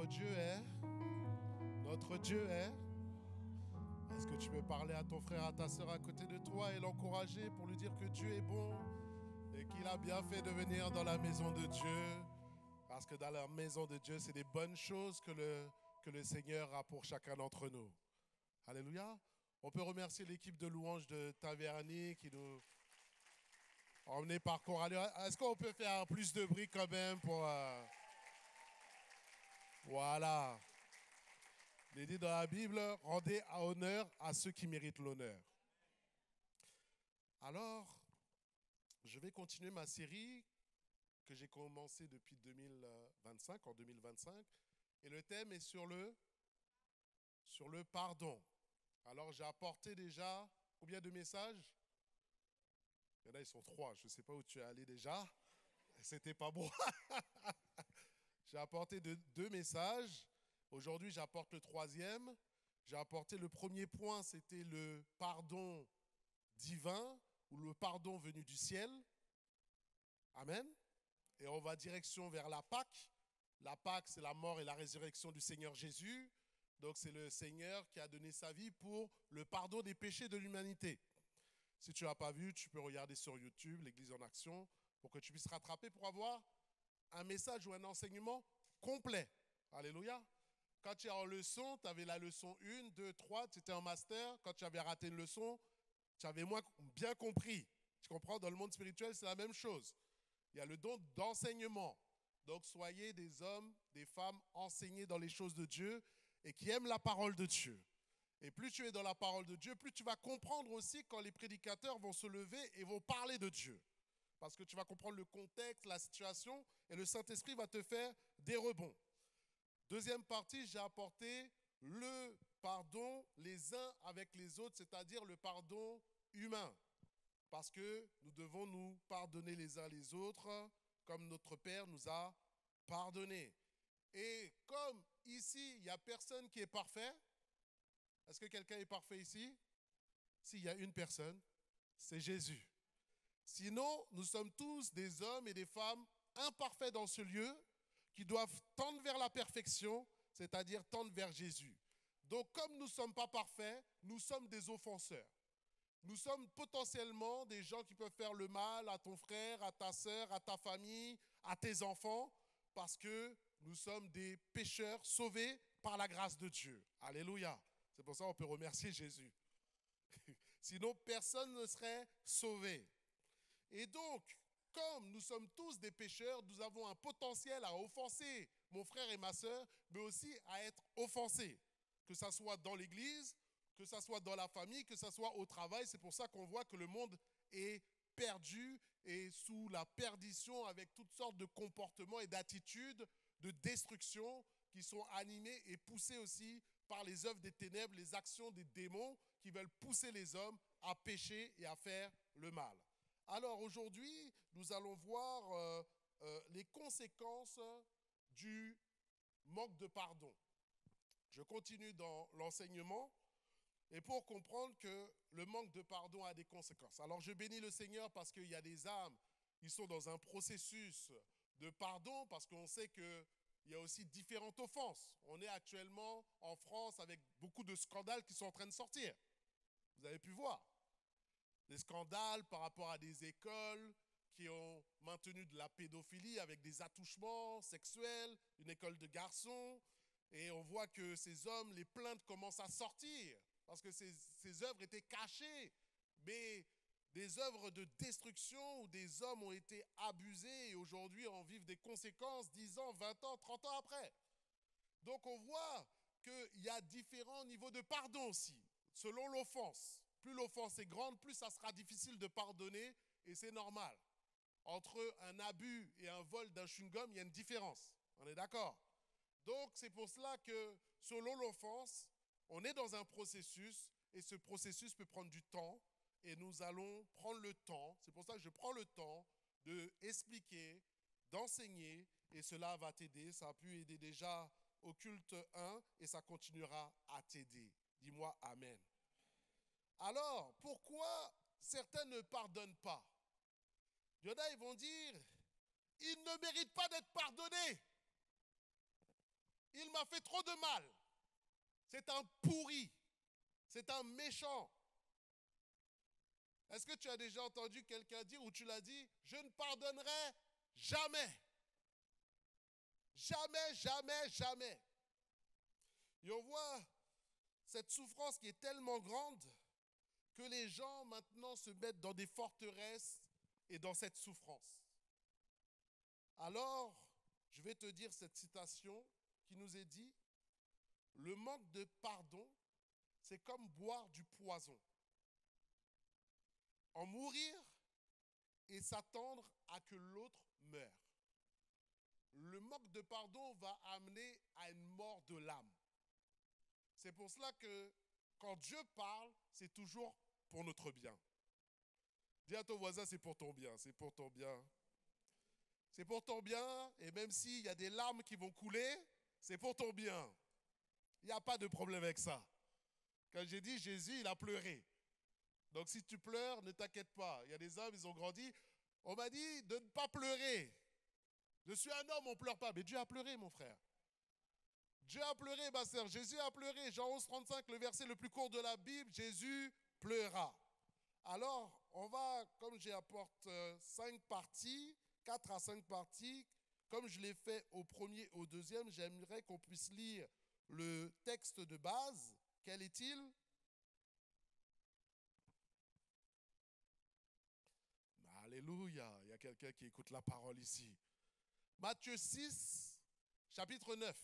Dieu est. Notre Dieu est. Est-ce que tu peux parler à ton frère, à ta soeur à côté de toi et l'encourager pour lui dire que Dieu est bon et qu'il a bien fait de venir dans la maison de Dieu? Parce que dans la maison de Dieu, c'est des bonnes choses que le Seigneur a pour chacun d'entre nous. Alléluia. On peut remercier l'équipe de louanges de Taverny qui nous a emmenés par Coralie. Est-ce qu'on peut faire plus de bruit quand même pour... Voilà. Il est dit dans la Bible, rendez honneur à ceux qui méritent l'honneur. Alors, je vais continuer ma série que j'ai commencée depuis 2025, en 2025. Et le thème est sur le pardon. Alors, j'ai apporté déjà combien de messages? Il y en a, ils sont 3. Je ne sais pas où tu es allé déjà. C'était pas bon. J'ai apporté 2 messages. Aujourd'hui, j'apporte le 3e. J'ai apporté le premier point, c'était le pardon divin ou le pardon venu du ciel. Amen. Et on va direction vers la Pâque. La Pâque, c'est la mort et la résurrection du Seigneur Jésus. Donc, c'est le Seigneur qui a donné sa vie pour le pardon des péchés de l'humanité. Si tu n'as pas vu, tu peux regarder sur YouTube, l'Église en action, pour que tu puisses rattraper pour avoir un message ou un enseignement complet. Alléluia. Quand tu es en leçon, tu avais la leçon 1, 2, 3, tu étais en master. Quand tu avais raté une leçon, tu avais moins bien compris. Tu comprends, dans le monde spirituel, c'est la même chose. Il y a le don d'enseignement. Donc, soyez des hommes, des femmes enseignés dans les choses de Dieu et qui aiment la parole de Dieu. Et plus tu es dans la parole de Dieu, plus tu vas comprendre aussi quand les prédicateurs vont se lever et vont parler de Dieu. Parce que tu vas comprendre le contexte, la situation, et le Saint-Esprit va te faire des rebonds. Deuxième partie, j'ai apporté le pardon les uns avec les autres, c'est-à-dire le pardon humain. Parce que nous devons nous pardonner les uns les autres, comme notre Père nous a pardonnés. Et comme ici, il n'y a personne qui est parfait, est-ce que quelqu'un est parfait ici? S'il y a une personne, c'est Jésus. Sinon, nous sommes tous des hommes et des femmes imparfaits dans ce lieu qui doivent tendre vers la perfection, c'est-à-dire tendre vers Jésus. Donc, comme nous ne sommes pas parfaits, nous sommes des offenseurs. Nous sommes potentiellement des gens qui peuvent faire le mal à ton frère, à ta sœur, à ta famille, à tes enfants, parce que nous sommes des pécheurs sauvés par la grâce de Dieu. Alléluia. C'est pour ça qu'on peut remercier Jésus. Sinon, personne ne serait sauvé. Et donc, comme nous sommes tous des pécheurs, nous avons un potentiel à offenser mon frère et ma sœur, mais aussi à être offensés. Que ce soit dans l'église, que ce soit dans la famille, que ce soit au travail. C'est pour ça qu'on voit que le monde est perdu et sous la perdition avec toutes sortes de comportements et d'attitudes de destruction qui sont animés et poussés aussi par les œuvres des ténèbres, les actions des démons qui veulent pousser les hommes à pécher et à faire le mal. Alors aujourd'hui, nous allons voir les conséquences du manque de pardon. Je continue dans l'enseignement et pour comprendre que le manque de pardon a des conséquences. Alors je bénis le Seigneur parce qu'il y a des âmes qui sont dans un processus de pardon parce qu'on sait qu'il y a aussi différentes offenses. On est actuellement en France avec beaucoup de scandales qui sont en train de sortir. Vous avez pu voir. Des scandales par rapport à des écoles qui ont maintenu de la pédophilie avec des attouchements sexuels, une école de garçons. Et on voit que ces hommes, les plaintes commencent à sortir parce que ces œuvres étaient cachées. Mais des œuvres de destruction où des hommes ont été abusés et aujourd'hui en vivent des conséquences 10 ans, 20 ans, 30 ans après. Donc on voit qu'il y a différents niveaux de pardon aussi, selon l'offense. Plus l'offense est grande, plus ça sera difficile de pardonner et c'est normal. Entre un abus et un vol d'un chewing-gum, il y a une différence. On est d'accord? Donc c'est pour cela que selon l'offense, on est dans un processus et ce processus peut prendre du temps et nous allons prendre le temps. C'est pour ça que je prends le temps d'expliquer, d'enseigner et cela va t'aider. Ça a pu aider déjà au culte 1 et ça continuera à t'aider. Dis-moi Amen. Alors, pourquoi certains ne pardonnent pas? Il y en a, ils vont dire, ils ne méritent pas d'être pardonnés. Il m'a fait trop de mal. C'est un pourri. C'est un méchant. Est-ce que tu as déjà entendu quelqu'un dire ou tu l'as dit, je ne pardonnerai jamais. Jamais, jamais, jamais. Et on voit cette souffrance qui est tellement grande que les gens maintenant se mettent dans des forteresses et dans cette souffrance. Alors, je vais te dire cette citation qui nous est dit, le manque de pardon, c'est comme boire du poison. En mourir et s'attendre à que l'autre meure. Le manque de pardon va amener à une mort de l'âme. C'est pour cela que quand Dieu parle, c'est toujours pour notre bien. Dis à ton voisin, c'est pour ton bien, c'est pour ton bien. C'est pour ton bien, et même s'il y a des larmes qui vont couler, c'est pour ton bien. Il n'y a pas de problème avec ça. Quand j'ai dit Jésus, il a pleuré. Donc si tu pleures, ne t'inquiète pas. Il y a des hommes, ils ont grandi. On m'a dit de ne pas pleurer. Je suis un homme, on ne pleure pas. Mais Dieu a pleuré, mon frère. Dieu a pleuré, ma sœur. Jésus a pleuré. Jean 11, 35, le verset le plus court de la Bible, Jésus pleura. Alors, on va, comme j'apporte 5 parties, 4 à 5 parties, comme je l'ai fait au premier et au deuxième, j'aimerais qu'on puisse lire le texte de base. Quel est-il? Alléluia, il y a quelqu'un qui écoute la parole ici. Matthieu 6, chapitre 9,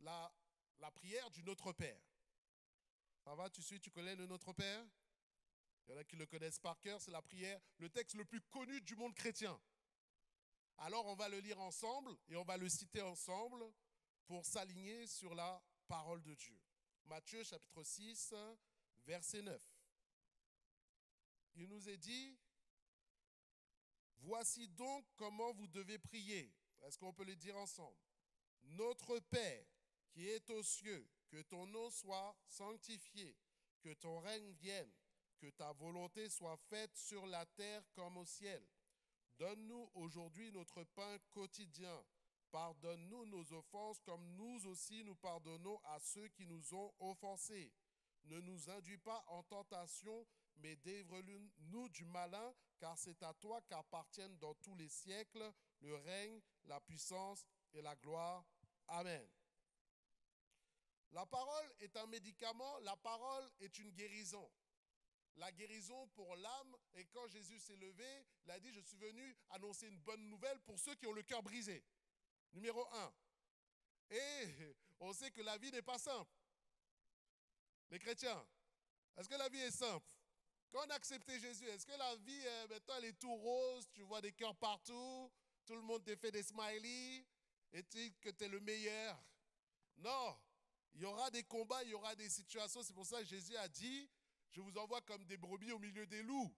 la prière du Notre Père. Ça va, tu suis, tu connais le Notre Père? Il y en a qui le connaissent par cœur, c'est la prière, le texte le plus connu du monde chrétien. Alors on va le lire ensemble et on va le citer ensemble pour s'aligner sur la parole de Dieu. Matthieu chapitre 6, verset 9. Il nous est dit, voici donc comment vous devez prier. Est-ce qu'on peut le dire ensemble? Notre Père qui est aux cieux, que ton nom soit sanctifié, que ton règne vienne, que ta volonté soit faite sur la terre comme au ciel. Donne-nous aujourd'hui notre pain quotidien. Pardonne-nous nos offenses comme nous aussi nous pardonnons à ceux qui nous ont offensés. Ne nous induis pas en tentation, mais délivre-nous du malin, car c'est à toi qu'appartiennent dans tous les siècles le règne, la puissance et la gloire. Amen. La parole est un médicament, la parole est une guérison. La guérison pour l'âme, et quand Jésus s'est levé, il a dit, je suis venu annoncer une bonne nouvelle pour ceux qui ont le cœur brisé. Numéro 1. Et on sait que la vie n'est pas simple. Les chrétiens, est-ce que la vie est simple? Quand on a accepté Jésus, est-ce que la vie, maintenant, elle est tout rose, tu vois des cœurs partout, tout le monde te fait des smileys, et tu dis que tu es le meilleur? Non, il y aura des combats, il y aura des situations. C'est pour ça que Jésus a dit, je vous envoie comme des brebis au milieu des loups.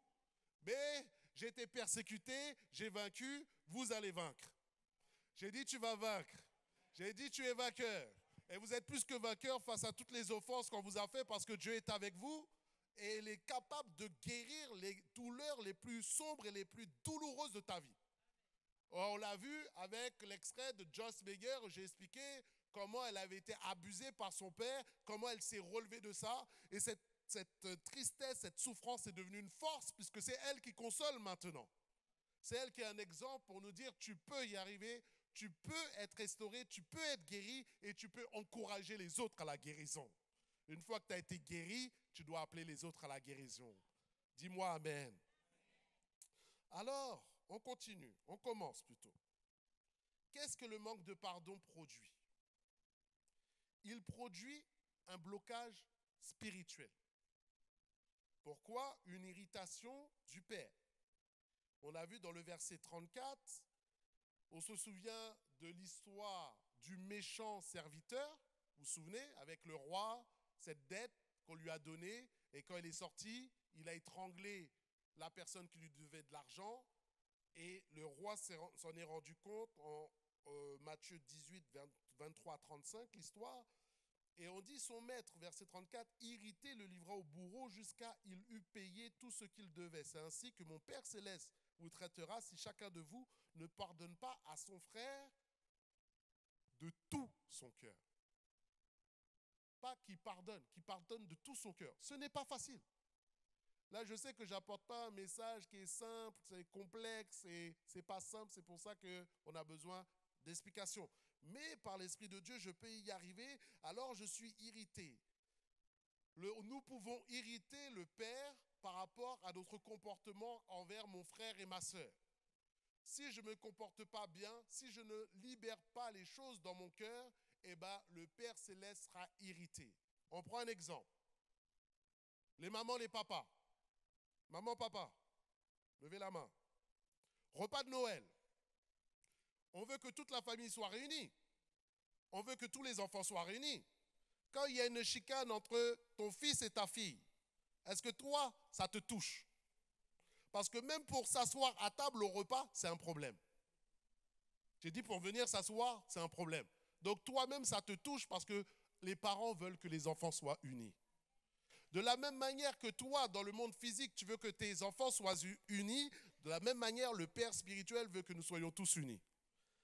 Mais j'ai été persécuté, j'ai vaincu, vous allez vaincre. J'ai dit, tu vas vaincre. J'ai dit, tu es vainqueur. Et vous êtes plus que vainqueur face à toutes les offenses qu'on vous a fait parce que Dieu est avec vous et il est capable de guérir les douleurs les plus sombres et les plus douloureuses de ta vie. On l'a vu avec l'extrait de Joyce Meyer où j'ai expliqué comment elle avait été abusée par son père, comment elle s'est relevée de ça. Et cette tristesse, cette souffrance est devenue une force puisque c'est elle qui console maintenant. C'est elle qui est un exemple pour nous dire tu peux y arriver, tu peux être restauré, tu peux être guéri et tu peux encourager les autres à la guérison. Une fois que tu as été guéri, tu dois appeler les autres à la guérison. Dis-moi amen. Alors, on continue, on commence plutôt. Qu'est-ce que le manque de pardon produit? Il produit un blocage spirituel. Pourquoi? Une irritation du Père. On a vu dans le verset 34, on se souvient de l'histoire du méchant serviteur, vous vous souvenez, avec le roi, cette dette qu'on lui a donnée, et quand il est sorti, il a étranglé la personne qui lui devait de l'argent, et le roi s'en est rendu compte en Matthieu 18, 23 à 35, l'histoire. Et on dit, son maître, verset 34, irrité le livra au bourreau jusqu'à il eut payé tout ce qu'il devait. C'est ainsi que mon Père céleste vous traitera si chacun de vous ne pardonne pas à son frère de tout son cœur. pas qui pardonne de tout son cœur. Ce n'est pas facile. Là, je sais que je n'apporte pas un message qui est simple, c'est complexe, et ce n'est pas simple, c'est pour ça qu'on a besoin d'explications. Mais par l'Esprit de Dieu, je peux y arriver, alors je suis irrité. Nous pouvons irriter le Père par rapport à notre comportement envers mon frère et ma sœur. Si je ne me comporte pas bien, si je ne libère pas les choses dans mon cœur, eh bien, le Père Céleste sera irrité. On prend un exemple. Les mamans, les papas. Maman, papa, levez la main. Repas de Noël. On veut que toute la famille soit réunie. On veut que tous les enfants soient réunis. Quand il y a une chicane entre ton fils et ta fille, est-ce que toi, ça te touche? Parce que même pour s'asseoir à table au repas, c'est un problème. J'ai dit pour venir s'asseoir, c'est un problème. Donc toi-même, ça te touche parce que les parents veulent que les enfants soient unis. De la même manière que toi, dans le monde physique, tu veux que tes enfants soient unis, de la même manière, le Père spirituel veut que nous soyons tous unis.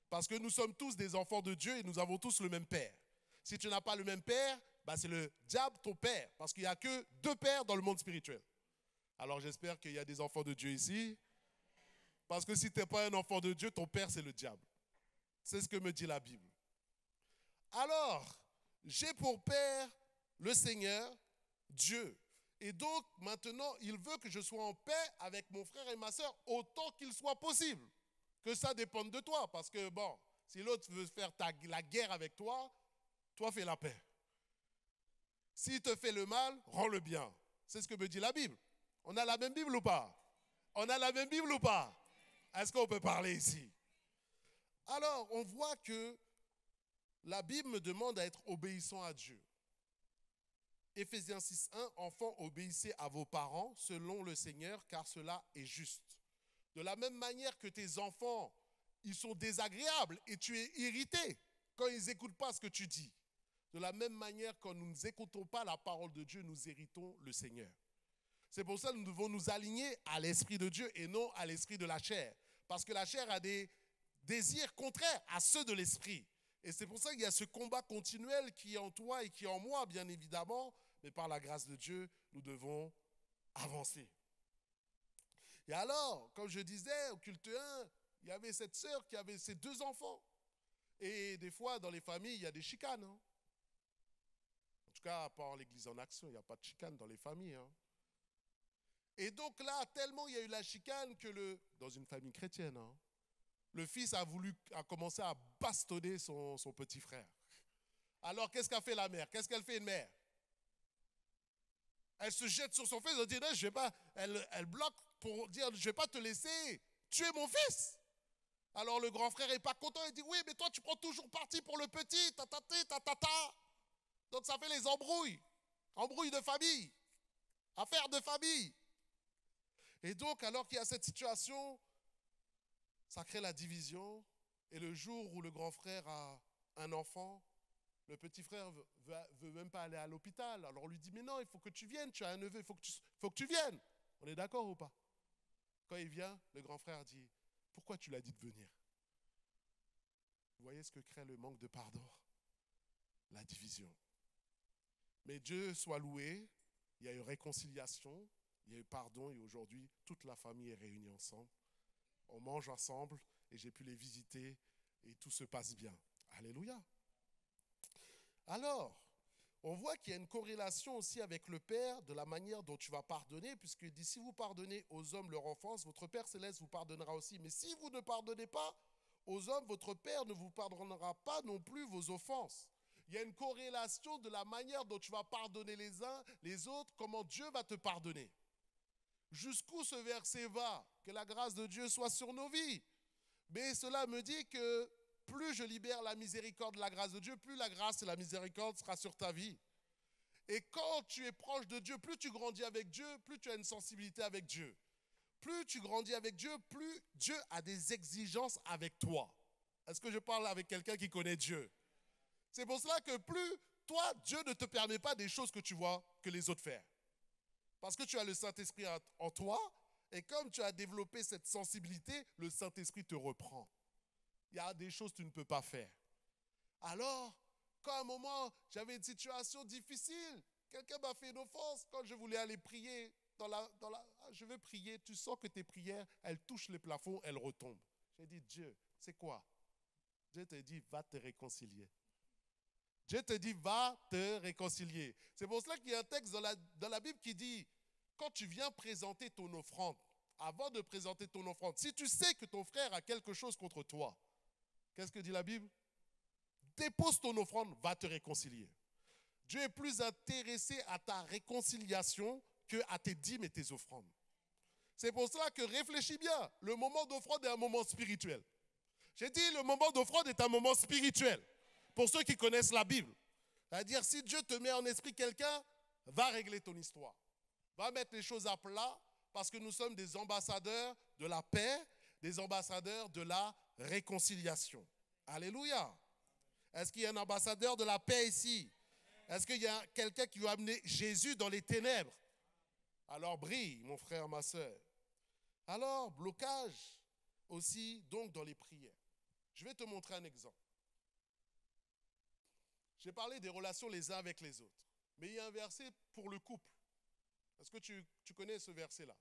Parce que nous sommes tous des enfants de Dieu et nous avons tous le même Père. Si tu n'as pas le même Père, bah c'est le diable ton Père. Parce qu'il n'y a que deux pères dans le monde spirituel. Alors j'espère qu'il y a des enfants de Dieu ici. Parce que si tu n'es pas un enfant de Dieu, ton Père c'est le diable. C'est ce que me dit la Bible. Alors, j'ai pour Père le Seigneur, Dieu. Et donc, maintenant, il veut que je sois en paix avec mon frère et ma soeur autant qu'il soit possible. Que ça dépende de toi. Parce que, bon, si l'autre veut faire la guerre avec toi, toi fais la paix. S'il te fait le mal, rends le bien. C'est ce que me dit la Bible. On a la même Bible ou pas? On a la même Bible ou pas? Est-ce qu'on peut parler ici? Alors, on voit que la Bible me demande à être obéissant à Dieu. Éphésiens 6.1, enfants, obéissez à vos parents selon le Seigneur, car cela est juste. De la même manière que tes enfants, ils sont désagréables et tu es irrité quand ils n'écoutent pas ce que tu dis. De la même manière, quand nous n'écoutons pas la parole de Dieu, nous irritons le Seigneur. C'est pour ça que nous devons nous aligner à l'Esprit de Dieu et non à l'esprit de la chair. Parce que la chair a des désirs contraires à ceux de l'Esprit. Et c'est pour ça qu'il y a ce combat continuel qui est en toi et qui est en moi, bien évidemment. Mais par la grâce de Dieu, nous devons avancer. Et alors, comme je disais, au culte 1, il y avait cette sœur qui avait ses 2 enfants. Et des fois, dans les familles, il y a des chicanes. Hein. En tout cas, pas en l'église en action, il n'y a pas de chicane dans les familles. Hein. Et donc là, tellement il y a eu la chicane que dans une famille chrétienne, hein, le fils a commencé à bastonner son petit frère. Alors, qu'est-ce qu'a fait la mère? Qu'est-ce qu'elle fait une mère? Elle se jette sur son fils, elle dit, non, je vais pas, elle bloque pour dire, je ne vais pas te laisser tuer mon fils. Alors le grand frère n'est pas content, il dit, oui, mais toi tu prends toujours parti pour le petit, ta. Donc ça fait les embrouilles de famille, affaires de famille. Et donc, alors qu'il y a cette situation, ça crée la division. Et le jour où le grand frère a un enfant, le petit frère veut même pas aller à l'hôpital. Alors on lui dit, mais non, il faut que tu viennes, tu as un neveu, il faut que tu viennes. On est d'accord ou pas? Quand il vient, le grand frère dit, pourquoi tu l'as dit de venir? Vous voyez ce que crée le manque de pardon? La division. Mais Dieu soit loué, il y a eu réconciliation, il y a eu pardon et aujourd'hui, toute la famille est réunie ensemble. On mange ensemble et j'ai pu les visiter et tout se passe bien. Alléluia. Alors, on voit qu'il y a une corrélation aussi avec le Père de la manière dont tu vas pardonner, puisqu'il dit, si vous pardonnez aux hommes leur offense, votre Père Céleste vous pardonnera aussi. Mais si vous ne pardonnez pas aux hommes, votre Père ne vous pardonnera pas non plus vos offenses. Il y a une corrélation de la manière dont tu vas pardonner les uns, les autres, comment Dieu va te pardonner. Jusqu'où ce verset va? Que la grâce de Dieu soit sur nos vies. Mais cela me dit que plus je libère la miséricorde de la grâce de Dieu, plus la grâce et la miséricorde sera sur ta vie. Et quand tu es proche de Dieu, plus tu grandis avec Dieu, plus tu as une sensibilité avec Dieu. Plus tu grandis avec Dieu, plus Dieu a des exigences avec toi. Est-ce que je parle avec quelqu'un qui connaît Dieu? C'est pour cela que plus toi, Dieu ne te permet pas des choses que tu vois que les autres faire. Parce que tu as le Saint-Esprit en toi, et comme tu as développé cette sensibilité, le Saint-Esprit te reprend. Il y a des choses que tu ne peux pas faire. Alors, encore un moment, j'avais une situation difficile. Quelqu'un m'a fait une offense quand je voulais aller prier. Je veux prier, tu sens que tes prières, elles touchent le plafond, elles retombent. J'ai dit, Dieu, c'est quoi? Dieu te dit, va te réconcilier. Dieu te dit, va te réconcilier. C'est pour cela qu'il y a un texte dans la Bible qui dit, quand tu viens présenter ton offrande, avant de présenter ton offrande, si tu sais que ton frère a quelque chose contre toi, qu'est-ce que dit la Bible? Dépose ton offrande, va te réconcilier. Dieu est plus intéressé à ta réconciliation qu'à tes dîmes et tes offrandes. C'est pour cela que réfléchis bien. Le moment d'offrande est un moment spirituel. J'ai dit, le moment d'offrande est un moment spirituel. Pour ceux qui connaissent la Bible. C'est-à-dire, si Dieu te met en esprit quelqu'un, va régler ton histoire. Va mettre les choses à plat, parce que nous sommes des ambassadeurs de la paix, des ambassadeurs de la réconciliation. Alléluia. Est-ce qu'il y a un ambassadeur de la paix ici? Est-ce qu'il y a quelqu'un qui veut amener Jésus dans les ténèbres? Alors brille, mon frère, ma soeur. Alors, blocage aussi, donc, dans les prières. Je vais te montrer un exemple. J'ai parlé des relations les uns avec les autres. Mais il y a un verset pour le couple. Est-ce que tu connais ce verset-là?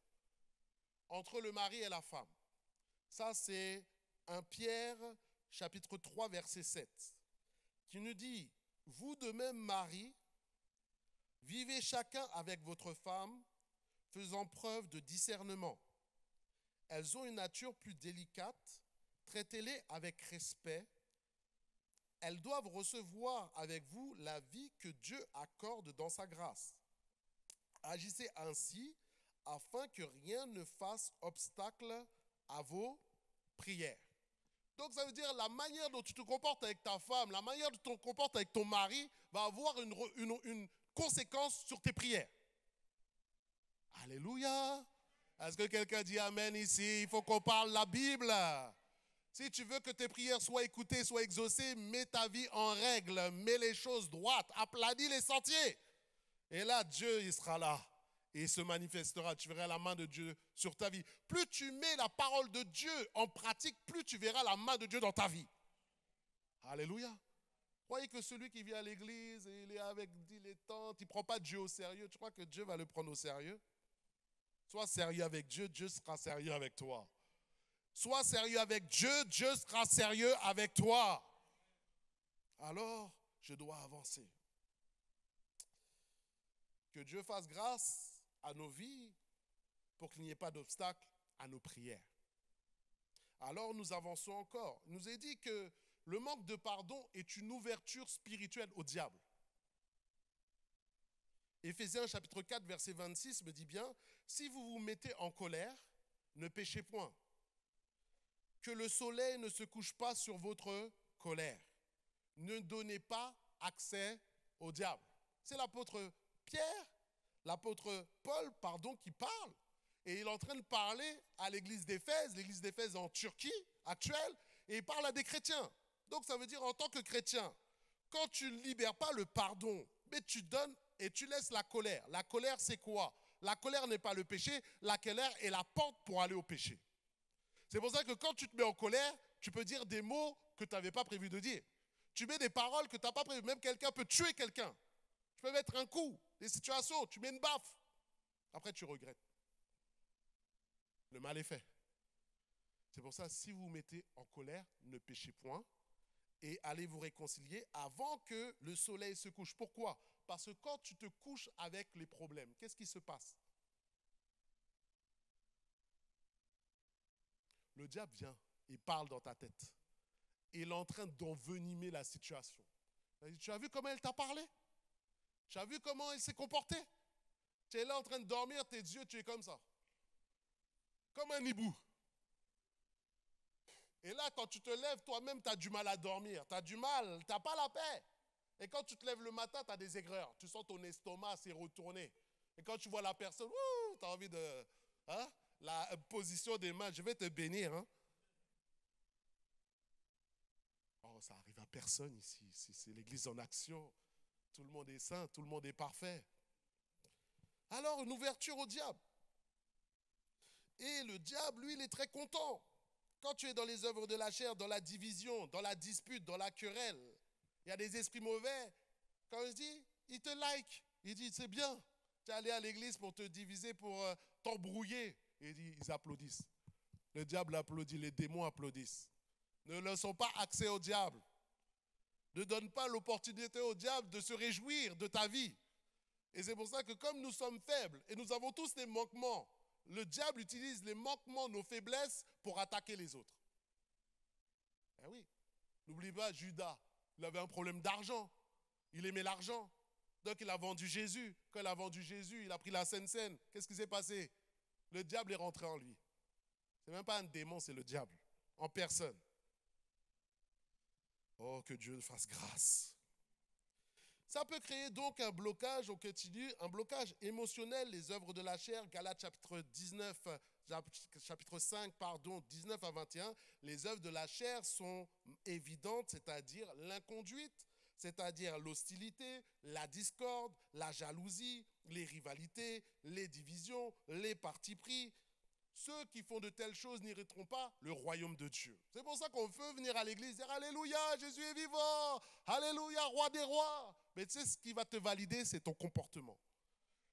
Entre le mari et la femme. Ça, c'est 1 Pierre, chapitre 3, verset 7, qui nous dit, « Vous de même, mari, vivez chacun avec votre femme, faisant preuve de discernement. Elles ont une nature plus délicate, traitez-les avec respect. Elles doivent recevoir avec vous la vie que Dieu accorde dans sa grâce. Agissez ainsi afin que rien ne fasse obstacle à vos prières. » Donc ça veut dire la manière dont tu te comportes avec ta femme, la manière dont tu te comportes avec ton mari va avoir une conséquence sur tes prières. Alléluia. Est-ce que quelqu'un dit Amen ici? Il faut qu'on parle la Bible. Si tu veux que tes prières soient écoutées, soient exaucées, mets ta vie en règle, mets les choses droites, aplanis les sentiers. Et là, Dieu, il sera là. Et il se manifestera. Tu verras la main de Dieu sur ta vie. Plus tu mets la parole de Dieu en pratique, plus tu verras la main de Dieu dans ta vie. Alléluia. Croyez que celui qui vient à l'église, et il est avec dilettante, il ne prend pas Dieu au sérieux. Tu crois que Dieu va le prendre au sérieux? Sois sérieux avec Dieu, Dieu sera sérieux avec toi. Sois sérieux avec Dieu, Dieu sera sérieux avec toi. Alors, je dois avancer. Que Dieu fasse grâce à nos vies pour qu'il n'y ait pas d'obstacle à nos prières. Alors nous avançons encore. Il nous est dit que le manque de pardon est une ouverture spirituelle au diable. Éphésiens chapitre 4 verset 26 me dit bien, « Si vous vous mettez en colère, ne péchez point. Que le soleil ne se couche pas sur votre colère. Ne donnez pas accès au diable. » C'est l'apôtre Pierre, l'apôtre Paul, qui parle. Et il est en train de parler à l'église d'Éphèse en Turquie actuelle, et il parle à des chrétiens. Donc ça veut dire en tant que chrétien, quand tu ne libères pas le pardon, mais tu donnes et tu laisses la colère. La colère, c'est quoi? La colère n'est pas le péché, la colère est la porte pour aller au péché. C'est pour ça que quand tu te mets en colère, tu peux dire des mots que tu n'avais pas prévu de dire. Tu mets des paroles que tu n'as pas prévues. Même quelqu'un peut tuer quelqu'un. Tu peux mettre un coup, des situations, tu mets une baffe. Après, tu regrettes. Le mal est fait. C'est pour ça, si vous vous mettez en colère, ne péchez point et allez vous réconcilier avant que le soleil se couche. Pourquoi? Parce que quand tu te couches avec les problèmes, qu'est-ce qui se passe? Le diable vient et parle dans ta tête. Il est en train d'envenimer la situation. Tu as vu comment elle t'a parlé? Tu as vu comment elle s'est comportée? Tu es là en train de dormir, tes yeux, tu es comme ça. Comme un hibou. Et là, quand tu te lèves, toi-même, tu as du mal à dormir. Tu as du mal, tu n'as pas la paix. Et quand tu te lèves le matin, tu as des aigreurs. Tu sens ton estomac s'est retourné. Et quand tu vois la personne, tu as envie de... Hein, la position des mains, je vais te bénir. Hein. Oh, ça arrive à personne ici. C'est l'église en action. Tout le monde est saint, tout le monde est parfait. Alors, une ouverture au diable. Et le diable, lui, il est très content. Quand tu es dans les œuvres de la chair, dans la division, dans la dispute, dans la querelle, Il y a des esprits mauvais. Quand je dis, ils te like. Il dit, c'est bien. Tu es allé à l'église pour te diviser, pour t'embrouiller. Il dit, ils applaudissent. Le diable applaudit, les démons applaudissent. Ne laissons pas accès au diable. Ne donne pas l'opportunité au diable de se réjouir de ta vie. Et c'est pour ça que comme nous sommes faibles et nous avons tous des manquements, le diable utilise les manquements, nos faiblesses pour attaquer les autres. Eh oui. N'oublie pas, Judas, il avait un problème d'argent. Il aimait l'argent. Donc il a vendu Jésus. Quand il a vendu Jésus, il a pris la Sainte-Seine. Qu'est-ce qui s'est passé? Le diable est rentré en lui. Ce n'est même pas un démon, c'est le diable, en personne. Oh, que Dieu fasse grâce. Ça peut créer donc un blocage, on continue, un blocage émotionnel, les œuvres de la chair, Galates chapitre 5, 19 à 21. Les œuvres de la chair sont évidentes, c'est-à-dire l'inconduite, c'est-à-dire l'hostilité, la discorde, la jalousie, les rivalités, les divisions, les partis pris. Ceux qui font de telles choses n'hériteront pas le royaume de Dieu. C'est pour ça qu'on veut venir à l'église et dire Alléluia, Jésus est vivant, Alléluia, roi des rois. Mais tu sais, ce qui va te valider, c'est ton comportement.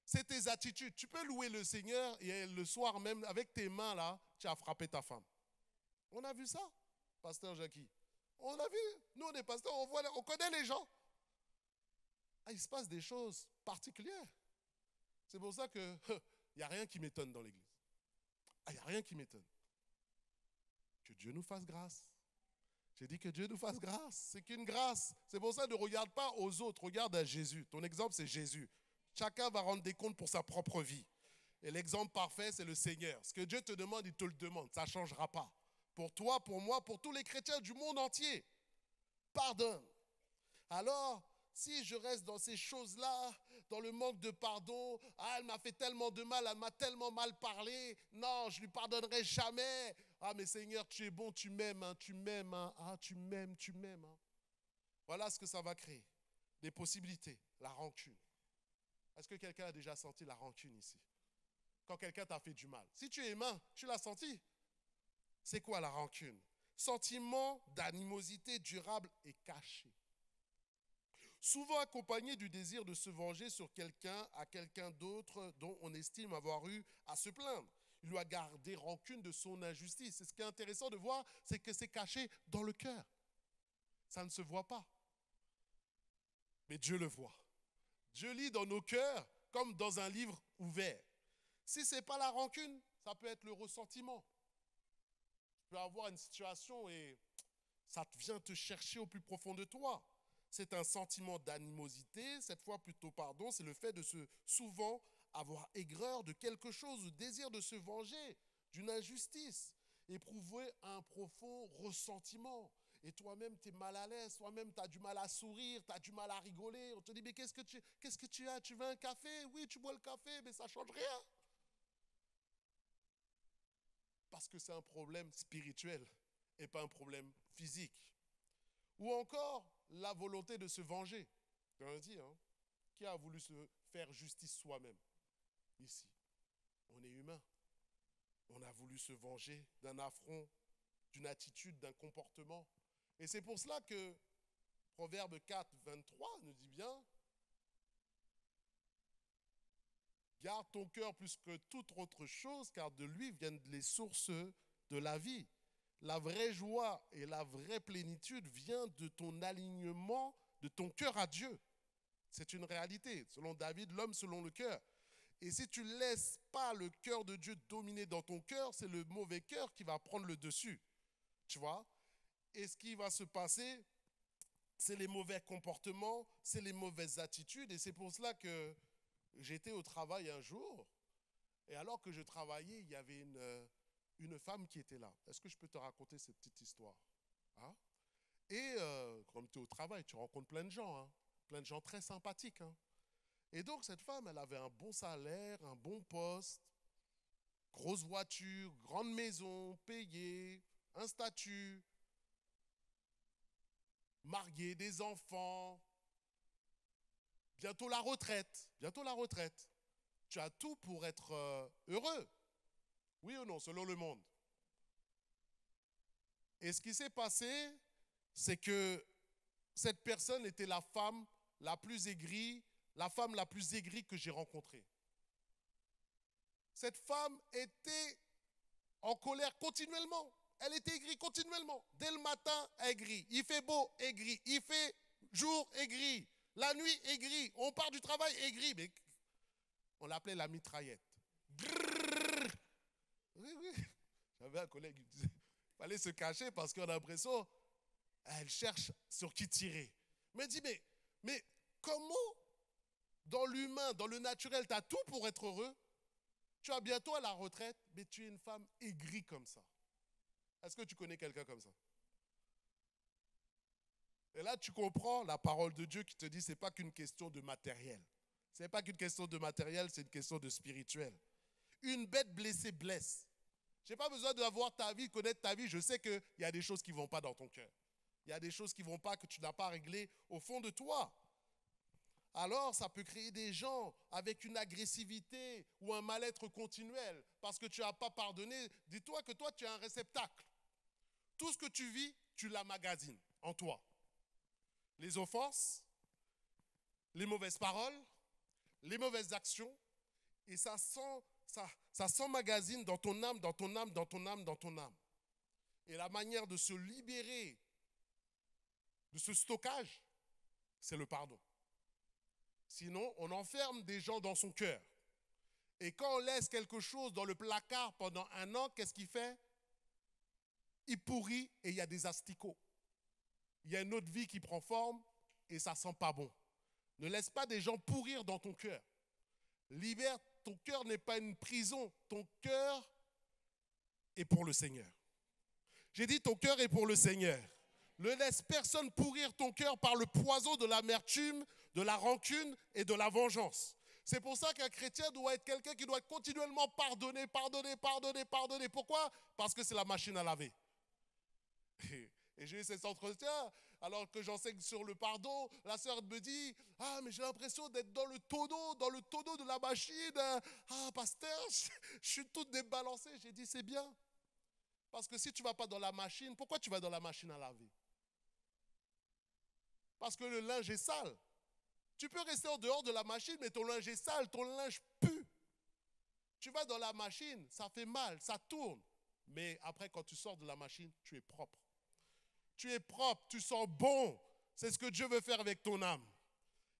C'est tes attitudes. Tu peux louer le Seigneur et le soir même, avec tes mains là, tu as frappé ta femme. On a vu ça, pasteur Jackie. On a vu, nous on est pasteurs, on connaît les gens. Ah, il se passe des choses particulières. C'est pour ça que il n'y a rien qui m'étonne dans l'église. Ah, il n'y a rien qui m'étonne. Que Dieu nous fasse grâce. J'ai dit que Dieu nous fasse grâce. C'est qu'une grâce. C'est pour ça ne regarde pas aux autres, regarde à Jésus. Ton exemple, c'est Jésus. Chacun va rendre des comptes pour sa propre vie. Et l'exemple parfait, c'est le Seigneur. Ce que Dieu te demande, il te le demande. Ça ne changera pas. Pour toi, pour moi, pour tous les chrétiens du monde entier. Pardonne. Alors, si je reste dans ces choses-là, dans le manque de pardon, ah, elle m'a fait tellement de mal, elle m'a tellement mal parlé, non, je ne lui pardonnerai jamais. Ah, mais Seigneur, tu es bon, tu m'aimes, hein, tu m'aimes, hein. Ah, tu m'aimes, tu m'aimes. Hein. Voilà ce que ça va créer. Des possibilités, la rancune. Est-ce que quelqu'un a déjà senti la rancune ici? Quand quelqu'un t'a fait du mal. Si tu es humain, tu l'as senti. C'est quoi la rancune? Sentiment d'animosité durable et caché. Souvent accompagné du désir de se venger sur quelqu'un, à quelqu'un d'autre dont on estime avoir eu à se plaindre. Il doit garder rancune de son injustice. Et ce qui est intéressant de voir, c'est que c'est caché dans le cœur. Ça ne se voit pas. Mais Dieu le voit. Dieu lit dans nos cœurs comme dans un livre ouvert. Si ce n'est pas la rancune, ça peut être le ressentiment. Tu peux avoir une situation et ça vient te chercher au plus profond de toi. C'est un sentiment d'animosité, cette fois plutôt pardon, c'est le fait de se souvent avoir aigreur de quelque chose, le désir de se venger d'une injustice, éprouver un profond ressentiment. Et toi-même, tu es mal à l'aise, toi-même, tu as du mal à sourire, tu as du mal à rigoler. On te dit, mais qu'est-ce que tu as? Tu veux un café? Oui, tu bois le café, mais ça ne change rien. Parce que c'est un problème spirituel et pas un problème physique. Ou encore, la volonté de se venger. Tu as dit, hein? Qui a voulu se faire justice soi-même? Ici. On est humain. On a voulu se venger d'un affront, d'une attitude, d'un comportement. Et c'est pour cela que Proverbe 4, 23 nous dit bien, garde ton cœur plus que toute autre chose, car de lui viennent les sources de la vie. La vraie joie et la vraie plénitude vient de ton alignement, de ton cœur à Dieu. C'est une réalité. Selon David, l'homme selon le cœur. Et si tu ne laisses pas le cœur de Dieu dominer dans ton cœur, c'est le mauvais cœur qui va prendre le dessus. Tu vois? Et ce qui va se passer, c'est les mauvais comportements, c'est les mauvaises attitudes. Et c'est pour cela que j'étais au travail un jour. Et alors que je travaillais, il y avait une femme qui était là. Est-ce que je peux te raconter cette petite histoire? Hein? Et comme tu es au travail, tu rencontres plein de gens très sympathiques. Hein? Et donc cette femme, elle avait un bon salaire, un bon poste, grosse voiture, grande maison, payée, un statut, mariée, des enfants, bientôt la retraite, Tu as tout pour être heureux. Oui ou non, selon le monde? Et ce qui s'est passé, c'est que cette personne était la femme la plus aigrie, la femme la plus aigrie que j'ai rencontrée. Cette femme était en colère continuellement. Elle était aigrie continuellement. Dès le matin, aigrie. Il fait beau, aigrie. Il fait jour, aigrie. La nuit, aigrie. On part du travail, aigrie. Mais on l'appelait la mitraillette. Grrr. Oui, oui. J'avais un collègue qui disait, il fallait se cacher parce qu'on a l'impression, elle cherche sur qui tirer. Il me dit, mais comment, dans l'humain, dans le naturel, tu as tout pour être heureux? Tu as bientôt à la retraite, mais tu es une femme aigrie comme ça. Est-ce que tu connais quelqu'un comme ça? Et là, tu comprends la parole de Dieu qui te dit que ce n'est pas qu'une question de matériel. Ce n'est pas qu'une question de matériel, c'est une question de spirituel. Une bête blessée blesse. Je n'ai pas besoin d'avoir ta vie, connaître ta vie. Je sais qu'il y a des choses qui ne vont pas dans ton cœur. Il y a des choses qui ne vont pas, que tu n'as pas réglées au fond de toi. Alors, ça peut créer des gens avec une agressivité ou un mal-être continuel parce que tu n'as pas pardonné. Dis-toi que toi, tu es un réceptacle. Tout ce que tu vis, tu l'emmagasines en toi. Les offenses, les mauvaises paroles, les mauvaises actions, et ça s'emmagasine dans ton âme, dans ton âme, dans ton âme, dans ton âme. Et la manière de se libérer de ce stockage, c'est le pardon. Sinon, on enferme des gens dans son cœur. Et quand on laisse quelque chose dans le placard pendant 1 an, qu'est-ce qu'il fait? Il pourrit et il y a des asticots. Il y a une autre vie qui prend forme et ça sent pas bon. Ne laisse pas des gens pourrir dans ton cœur. Libère, ton cœur n'est pas une prison. Ton cœur est pour le Seigneur. J'ai dit ton cœur est pour le Seigneur. Ne laisse personne pourrir ton cœur par le poison de l'amertume, de la rancune et de la vengeance. C'est pour ça qu'un chrétien doit être quelqu'un qui doit continuellement pardonner, pardonner, pardonner, pardonner. Pourquoi? Parce que c'est la machine à laver. Et j'ai eu cet entretien, alors que j'enseigne sur le pardon, la sœur me dit, ah mais j'ai l'impression d'être dans le tonneau de la machine. Ah pasteur, je suis toute débalancée. J'ai dit, c'est bien. Parce que si tu ne vas pas dans la machine, pourquoi tu vas dans la machine à laver? Parce que le linge est sale. Tu peux rester en dehors de la machine, mais ton linge est sale, ton linge pue. Tu vas dans la machine, ça fait mal, ça tourne. Mais après, quand tu sors de la machine, tu es propre. Tu es propre, tu sens bon. C'est ce que Dieu veut faire avec ton âme.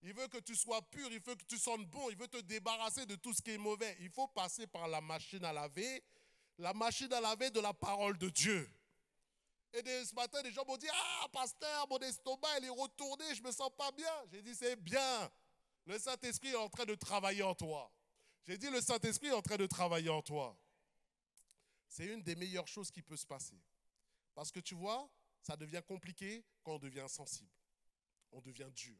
Il veut que tu sois pur, il veut que tu sentes bon, il veut te débarrasser de tout ce qui est mauvais. Il faut passer par la machine à laver de la parole de Dieu. Et ce matin, des gens m'ont dit, ah, pasteur, mon estomac, il est retourné, je ne me sens pas bien. J'ai dit, c'est bien. Le Saint-Esprit est en train de travailler en toi. J'ai dit, le Saint-Esprit est en train de travailler en toi. C'est une des meilleures choses qui peut se passer. Parce que tu vois, ça devient compliqué quand on devient sensible. On devient dur.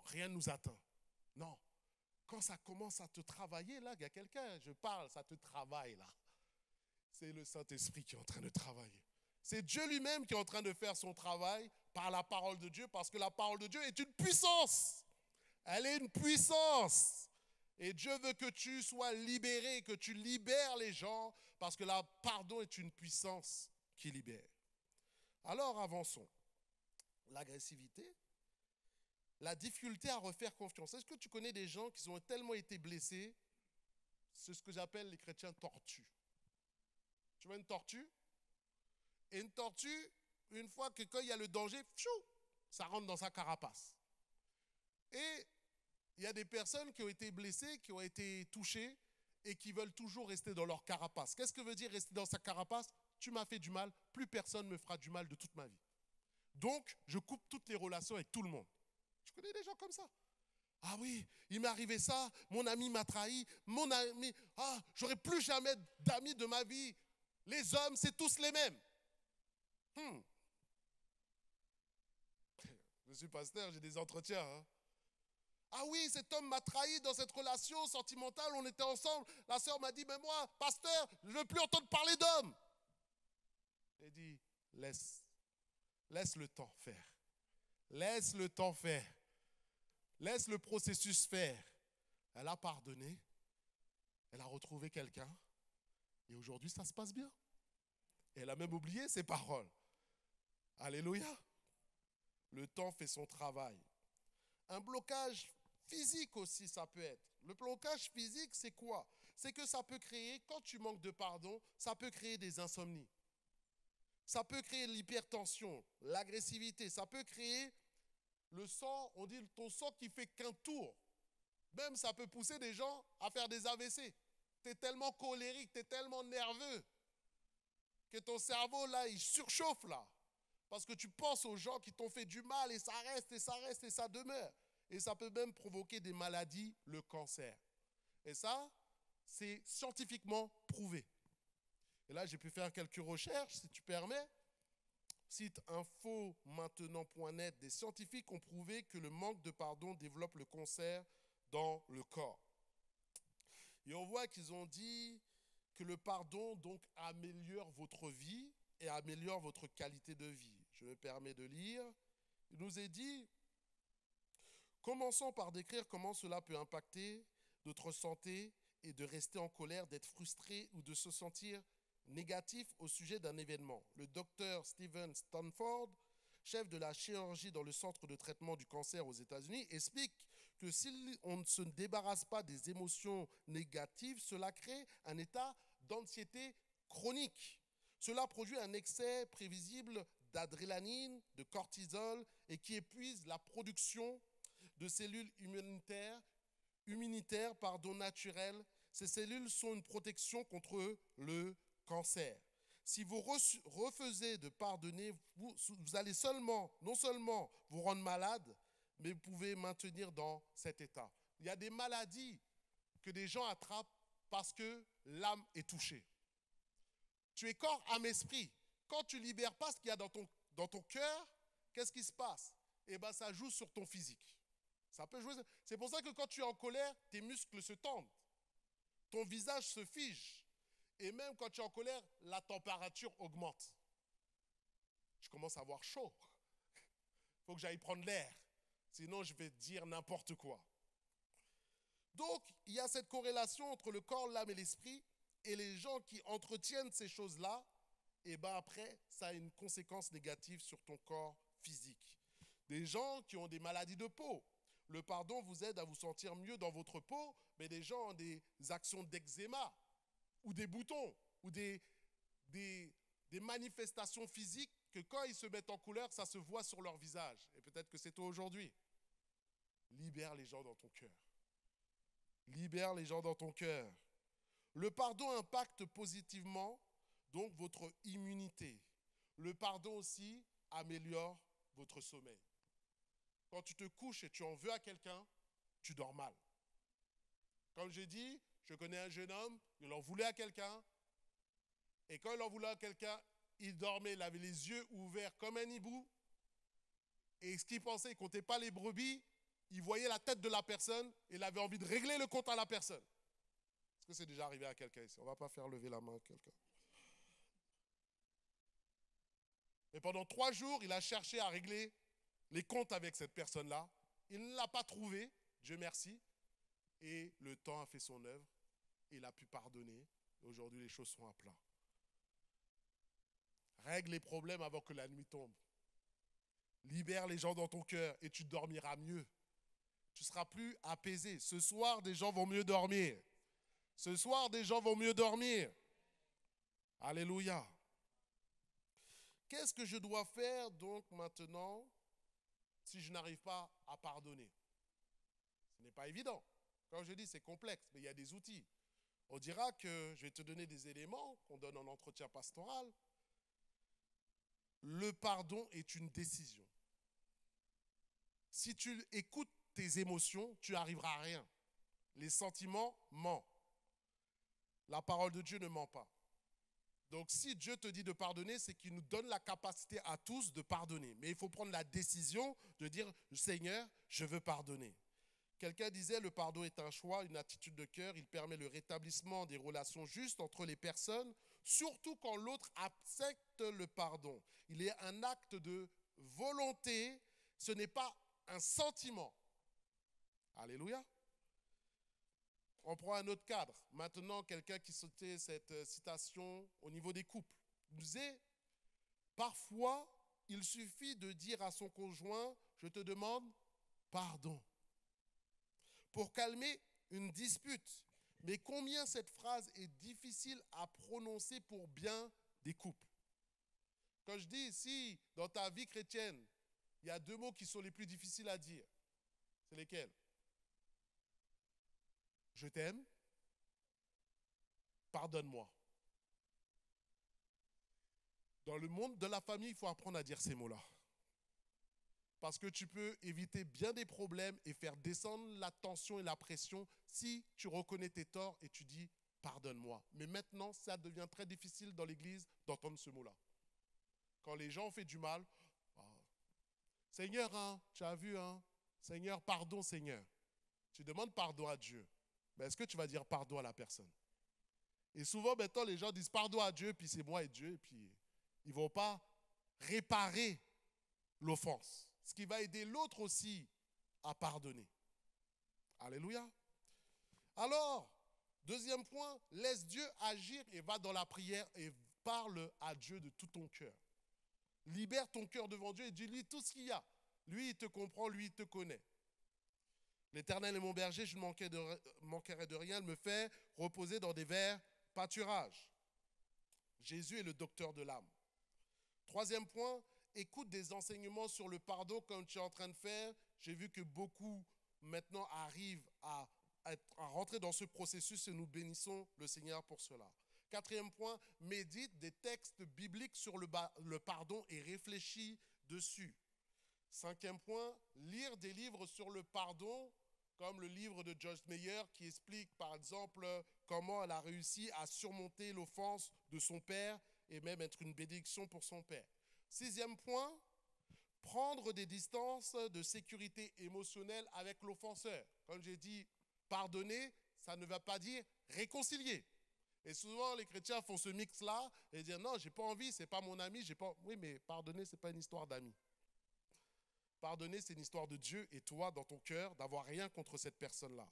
Rien ne nous atteint. Non. Quand ça commence à te travailler, là, il y a quelqu'un, je parle, ça te travaille, là. C'est le Saint-Esprit qui est en train de travailler. C'est Dieu lui-même qui est en train de faire son travail par la parole de Dieu, parce que la parole de Dieu est une puissance. Elle est une puissance. Et Dieu veut que tu sois libéré, que tu libères les gens, parce que le pardon est une puissance qui libère. Alors avançons. L'agressivité, la difficulté à refaire confiance. Est-ce que tu connais des gens qui ont tellement été blessés? C'est ce que j'appelle les chrétiens tortues. Tu vois une tortue? Et une tortue, une fois que quand il y a le danger, ça rentre dans sa carapace. Et il y a des personnes qui ont été blessées, qui ont été touchées et qui veulent toujours rester dans leur carapace. Qu'est-ce que veut dire rester dans sa carapace? Tu m'as fait du mal, plus personne ne me fera du mal de toute ma vie. Donc, je coupe toutes les relations avec tout le monde. Je connais des gens comme ça. Ah oui, il m'est arrivé ça, mon ami m'a trahi, mon ami, j'aurai plus jamais d'amis de ma vie. Les hommes, c'est tous les mêmes. Je suis pasteur, j'ai des entretiens. Ah oui, cet homme m'a trahi dans cette relation sentimentale, on était ensemble. La sœur m'a dit, mais moi, pasteur, je ne veux plus entendre parler d'homme. J'ai dit, laisse le temps faire. Laisse le temps faire. Laisse le processus faire. Elle a pardonné. Elle a retrouvé quelqu'un. Et aujourd'hui, ça se passe bien. Et elle a même oublié ses paroles. Alléluia. Le temps fait son travail. Un blocage physique aussi, ça peut être. Le blocage physique, c'est quoi? C'est que ça peut créer, quand tu manques de pardon, ça peut créer des insomnies. Ça peut créer l'hypertension, l'agressivité. Ça peut créer le sang, on dit ton sang qui fait qu'un tour. Même ça peut pousser des gens à faire des AVC. Tu es tellement colérique, tu es tellement nerveux que ton cerveau, là, il surchauffe, là. Parce que tu penses aux gens qui t'ont fait du mal et ça reste et ça reste et ça demeure. Et ça peut même provoquer des maladies, le cancer. Et ça, c'est scientifiquement prouvé. Et là, j'ai pu faire quelques recherches, si tu permets. Site infomaintenant.net, des scientifiques ont prouvé que le manque de pardon développe le cancer dans le corps. Et on voit qu'ils ont dit que le pardon donc améliore votre vie et améliore votre qualité de vie. Je me permets de lire. Il nous est dit, commençons par décrire comment cela peut impacter notre santé et de rester en colère, d'être frustré ou de se sentir négatif au sujet d'un événement. Le docteur Stephen Stanford, chef de la chirurgie dans le centre de traitement du cancer aux États-Unis, explique que si on ne se débarrasse pas des émotions négatives, cela crée un état d'anxiété chronique. Cela produit un excès prévisible d'adrénaline, de cortisol et qui épuise la production de cellules immunitaires naturelles. Ces cellules sont une protection contre le cancer. Si vous refusez de pardonner, vous allez non seulement vous rendre malade, mais vous pouvez maintenir dans cet état. Il y a des maladies que des gens attrapent parce que l'âme est touchée. Tu es corps, âme, esprit. Quand tu ne libères pas ce qu'il y a dans ton cœur, qu'est-ce qui se passe? Eh bien, ça joue sur ton physique. Ça peut jouer. C'est pour ça que quand tu es en colère, tes muscles se tendent. Ton visage se fige. Et même quand tu es en colère, la température augmente. Je commence à avoir chaud. Il faut que j'aille prendre l'air. Sinon, je vais dire n'importe quoi. Donc, il y a cette corrélation entre le corps, l'âme et l'esprit. Et les gens qui entretiennent ces choses-là, et bien après, ça a une conséquence négative sur ton corps physique. Des gens qui ont des maladies de peau. Le pardon vous aide à vous sentir mieux dans votre peau, mais des gens ont des actions d'eczéma, ou des boutons, ou des manifestations physiques que quand ils se mettent en couleur, ça se voit sur leur visage. Et peut-être que c'est toi aujourd'hui. Libère les gens dans ton cœur. Libère les gens dans ton cœur. Le pardon impacte positivement donc votre immunité. Le pardon aussi améliore votre sommeil. Quand tu te couches et tu en veux à quelqu'un, tu dors mal. Comme j'ai dit, je connais un jeune homme, il en voulait à quelqu'un, et quand il en voulait à quelqu'un, il dormait, il avait les yeux ouverts comme un hibou, et ce qu'il pensait, il ne comptait pas les brebis, il voyait la tête de la personne, et il avait envie de régler le compte à la personne. Est-ce que c'est déjà arrivé à quelqu'un ici? On ne va pas faire lever la main à quelqu'un. Mais pendant 3 jours, il a cherché à régler les comptes avec cette personne-là. Il ne l'a pas trouvé, Dieu merci. Et le temps a fait son œuvre. Il a pu pardonner. Et aujourd'hui, les choses sont à plat. Règle les problèmes avant que la nuit tombe. Libère les gens dans ton cœur et tu dormiras mieux. Tu seras plus apaisé. Ce soir, des gens vont mieux dormir. Ce soir, des gens vont mieux dormir. Alléluia. Qu'est-ce que je dois faire donc maintenant si je n'arrive pas à pardonner? Ce n'est pas évident. Quand je dis c'est complexe, mais il y a des outils. On dira que je vais te donner des éléments qu'on donne en entretien pastoral. Le pardon est une décision. Si tu écoutes tes émotions, tu n'arriveras à rien. Les sentiments mentent. La parole de Dieu ne ment pas. Donc si Dieu te dit de pardonner, c'est qu'il nous donne la capacité à tous de pardonner. Mais il faut prendre la décision de dire « Seigneur, je veux pardonner ». Quelqu'un disait « Le pardon est un choix, une attitude de cœur. Il permet le rétablissement des relations justes entre les personnes, surtout quand l'autre accepte le pardon. Il est un acte de volonté, ce n'est pas un sentiment. » Alléluia. On prend un autre cadre. Maintenant, quelqu'un qui citait cette citation au niveau des couples. Il disait, parfois, il suffit de dire à son conjoint, je te demande pardon, pour calmer une dispute. Mais combien cette phrase est difficile à prononcer pour bien des couples. Quand je dis ici, dans ta vie chrétienne, il y a deux mots qui sont les plus difficiles à dire. C'est lesquels? Je t'aime, pardonne-moi. Dans le monde de la famille, il faut apprendre à dire ces mots-là. Parce que tu peux éviter bien des problèmes et faire descendre la tension et la pression si tu reconnais tes torts et tu dis pardonne-moi. Mais maintenant, ça devient très difficile dans l'église d'entendre ce mot-là. Quand les gens ont fait du mal, oh, Seigneur, hein, tu as vu, hein, Seigneur, pardon, Seigneur. Tu demandes pardon à Dieu. Mais est-ce que tu vas dire pardon à la personne? Et souvent, maintenant, les gens disent pardon à Dieu, puis c'est moi et Dieu, et puis ils ne vont pas réparer l'offense. Ce qui va aider l'autre aussi à pardonner. Alléluia. Alors, deuxième point, laisse Dieu agir et va dans la prière et parle à Dieu de tout ton cœur. Libère ton cœur devant Dieu et dis-lui tout ce qu'il y a. Lui, il te comprend, lui, il te connaît. L'Éternel est mon berger, je ne manquerai de rien. Il me fait reposer dans des verts pâturages. Jésus est le docteur de l'âme. Troisième point, écoute des enseignements sur le pardon comme tu es en train de faire. J'ai vu que beaucoup maintenant arrivent à rentrer dans ce processus et nous bénissons le Seigneur pour cela. Quatrième point, médite des textes bibliques sur le pardon et réfléchis dessus. Cinquième point, lire des livres sur le pardon, comme le livre de Joyce Meyer qui explique par exemple comment elle a réussi à surmonter l'offense de son père et même être une bénédiction pour son père. Sixième point, prendre des distances de sécurité émotionnelle avec l'offenseur. Comme j'ai dit, pardonner, ça ne va pas dire réconcilier. Et souvent, les chrétiens font ce mix-là et disent non, j'ai pas envie, c'est pas mon ami, j'ai pas. Oui, mais pardonner, c'est pas une histoire d'amis. Pardonner, c'est une histoire de Dieu et toi, dans ton cœur, d'avoir rien contre cette personne-là.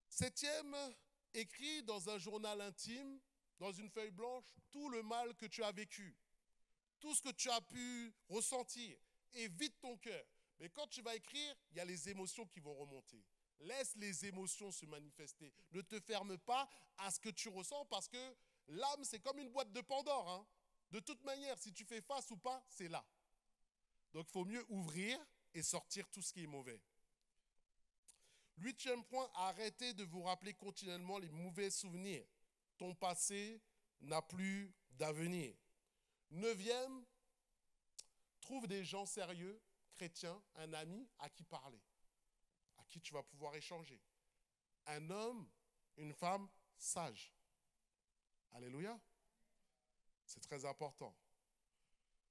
Septième, écris dans un journal intime, dans une feuille blanche, tout le mal que tu as vécu, tout ce que tu as pu ressentir, et vide ton cœur. Mais quand tu vas écrire, il y a les émotions qui vont remonter. Laisse les émotions se manifester. Ne te ferme pas à ce que tu ressens parce que l'âme, c'est comme une boîte de Pandore. Hein. De toute manière, si tu fais face ou pas, c'est là. Donc, il faut mieux ouvrir et sortir tout ce qui est mauvais. Huitième point, arrêtez de vous rappeler continuellement les mauvais souvenirs. Ton passé n'a plus d'avenir. Neuvième, trouve des gens sérieux, chrétiens, un ami à qui parler, à qui tu vas pouvoir échanger. Un homme, une femme sage. Alléluia. C'est très important.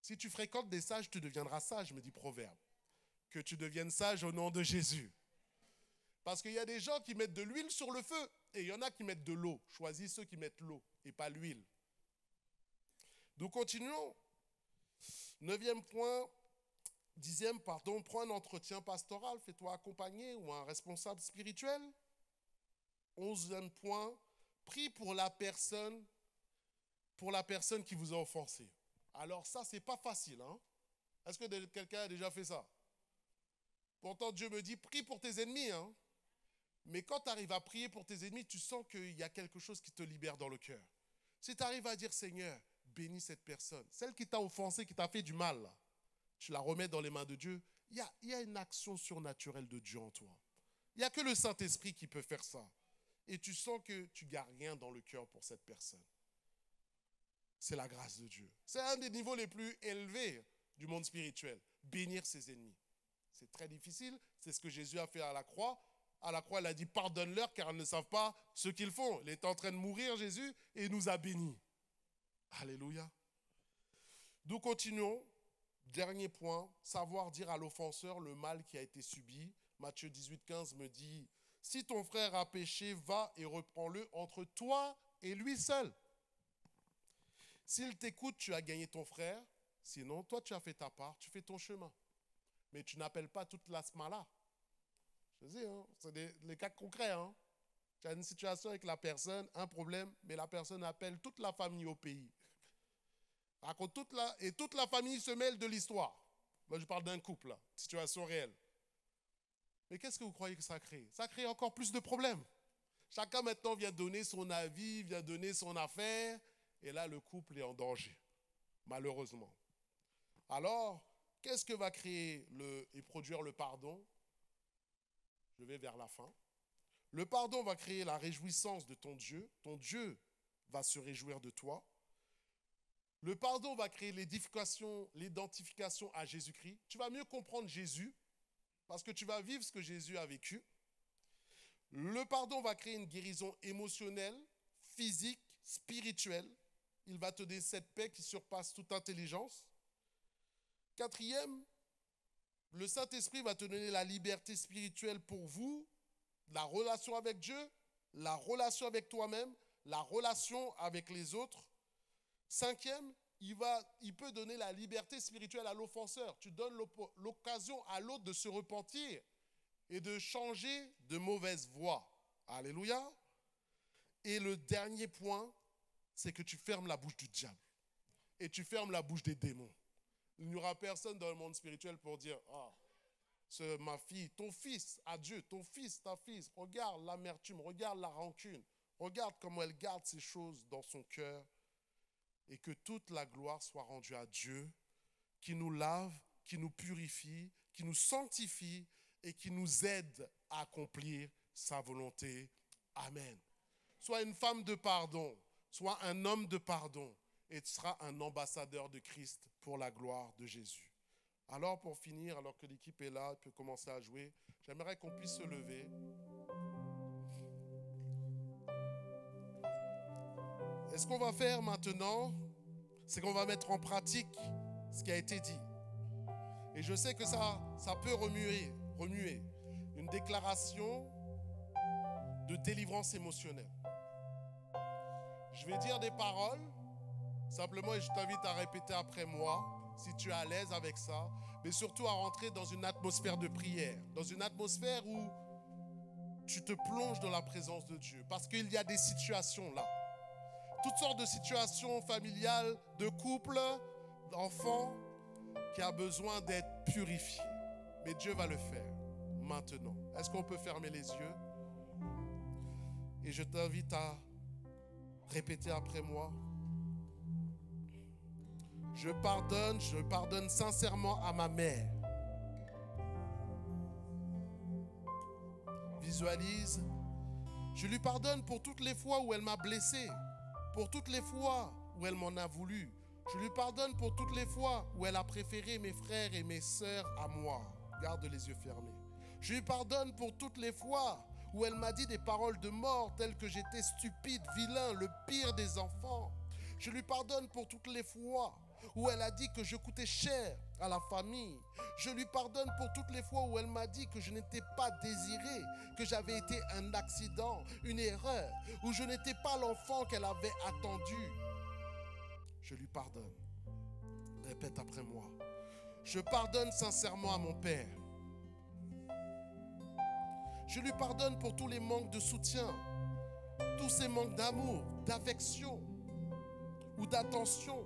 Si tu fréquentes des sages, tu deviendras sage, me dit Proverbe. Que tu deviennes sage au nom de Jésus. Parce qu'il y a des gens qui mettent de l'huile sur le feu et il y en a qui mettent de l'eau. Choisis ceux qui mettent l'eau et pas l'huile. Nous continuons. Neuvième point, dixième, pardon, prends un entretien pastoral, fais-toi accompagner ou un responsable spirituel. Onzième point, prie pour la personne qui vous a offensé. Alors ça, c'est pas facile. Hein? Est-ce que quelqu'un a déjà fait ça? Pourtant, Dieu me dit, prie pour tes ennemis. Hein? Mais quand tu arrives à prier pour tes ennemis, tu sens qu'il y a quelque chose qui te libère dans le cœur. Si tu arrives à dire, Seigneur, bénis cette personne, celle qui t'a offensé, qui t'a fait du mal, là, tu la remets dans les mains de Dieu, il y a une action surnaturelle de Dieu en toi. Il n'y a que le Saint-Esprit qui peut faire ça. Et tu sens que tu ne gardes rien dans le cœur pour cette personne. C'est la grâce de Dieu. C'est un des niveaux les plus élevés du monde spirituel. Bénir ses ennemis. C'est très difficile. C'est ce que Jésus a fait à la croix. À la croix, il a dit pardonne-leur car ils ne savent pas ce qu'ils font. Il était en train de mourir, Jésus, et il nous a bénis. Alléluia. Nous continuons. Dernier point, savoir dire à l'offenseur le mal qui a été subi. Matthieu 18,15 me dit, si ton frère a péché, va et reprends-le entre toi et lui seul. S'il t'écoute, tu as gagné ton frère. Sinon, toi, tu as fait ta part, tu fais ton chemin. Mais tu n'appelles pas toute la smala. Je dis, hein, c'est les cas concrets. Hein. Tu as une situation avec la personne, un problème, mais la personne appelle toute la famille au pays. Raconte et toute la famille se mêle de l'histoire. Moi, je parle d'un couple, là, situation réelle. Mais qu'est-ce que vous croyez que ça crée? Ça crée encore plus de problèmes. Chacun maintenant vient donner son avis, vient donner son affaire, et là, le couple est en danger, malheureusement. Alors, qu'est-ce que va créer et produire le pardon? Je vais vers la fin. Le pardon va créer la réjouissance de ton Dieu. Ton Dieu va se réjouir de toi. Le pardon va créer l'identification à Jésus-Christ. Tu vas mieux comprendre Jésus parce que tu vas vivre ce que Jésus a vécu. Le pardon va créer une guérison émotionnelle, physique, spirituelle. Il va te donner cette paix qui surpasse toute intelligence. Quatrième, le Saint-Esprit va te donner la liberté spirituelle pour vous, la relation avec Dieu, la relation avec toi-même, la relation avec les autres. Cinquième, il peut donner la liberté spirituelle à l'offenseur. Tu donnes l'occasion à l'autre de se repentir et de changer de mauvaise voie. Alléluia. Et le dernier point, c'est que tu fermes la bouche du diable et tu fermes la bouche des démons. Il n'y aura personne dans le monde spirituel pour dire « Ah, c'est ma fille, ton fils, adieu, ton fils, ta fille, regarde l'amertume, regarde la rancune, regarde comment elle garde ces choses dans son cœur. » Et que toute la gloire soit rendue à Dieu, qui nous lave, qui nous purifie, qui nous sanctifie et qui nous aide à accomplir sa volonté. Amen. Sois une femme de pardon, sois un homme de pardon et tu seras un ambassadeur de Christ pour la gloire de Jésus. Alors pour finir, alors que l'équipe est là, peut commencer à jouer, j'aimerais qu'on puisse se lever. Et ce qu'on va faire maintenant, c'est qu'on va mettre en pratique ce qui a été dit. Et je sais que ça peut remuer une déclaration de délivrance émotionnelle. Je vais dire des paroles, simplement, et je t'invite à répéter après moi, si tu es à l'aise avec ça, mais surtout à rentrer dans une atmosphère de prière, dans une atmosphère où tu te plonges dans la présence de Dieu, parce qu'il y a des situations là. Toutes sortes de situations familiales, de couples, d'enfants, qui a besoin d'être purifiés. Mais Dieu va le faire maintenant. Est-ce qu'on peut fermer les yeux? Et je t'invite à répéter après moi. Je pardonne sincèrement à ma mère. Visualise. Je lui pardonne pour toutes les fois où elle m'a blessé. Pour toutes les fois où elle m'en a voulu. Je lui pardonne pour toutes les fois où elle a préféré mes frères et mes sœurs à moi. Garde les yeux fermés. Je lui pardonne pour toutes les fois où elle m'a dit des paroles de mort telles que j'étais stupide, vilain, le pire des enfants. Je lui pardonne pour toutes les fois où elle a dit que je coûtais cher à la famille. Je lui pardonne pour toutes les fois où elle m'a dit que je n'étais pas désiré, que j'avais été un accident, une erreur, où je n'étais pas l'enfant qu'elle avait attendu. Je lui pardonne. Répète après moi. Je pardonne sincèrement à mon père. Je lui pardonne pour tous les manques de soutien, tous ces manques d'amour, d'affection ou d'attention.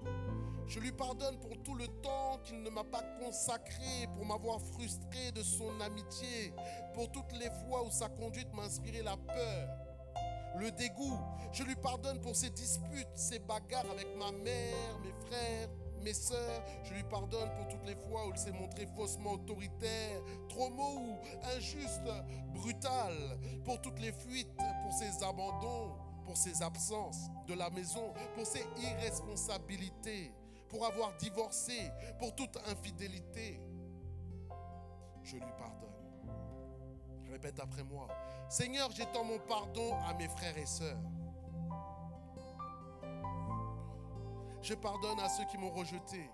Je lui pardonne pour tout le temps qu'il ne m'a pas consacré, pour m'avoir frustré de son amitié, pour toutes les fois où sa conduite m'a inspiré la peur, le dégoût. Je lui pardonne pour ses disputes, ses bagarres avec ma mère, mes frères, mes sœurs. Je lui pardonne pour toutes les fois où il s'est montré faussement autoritaire, trop mou ou injuste, brutal, pour toutes les fuites, pour ses abandons, pour ses absences de la maison, pour ses irresponsabilités, pour avoir divorcé, pour toute infidélité. Je lui pardonne. Répète après moi. Seigneur, j'étends mon pardon à mes frères et sœurs. Je pardonne à ceux qui m'ont rejeté,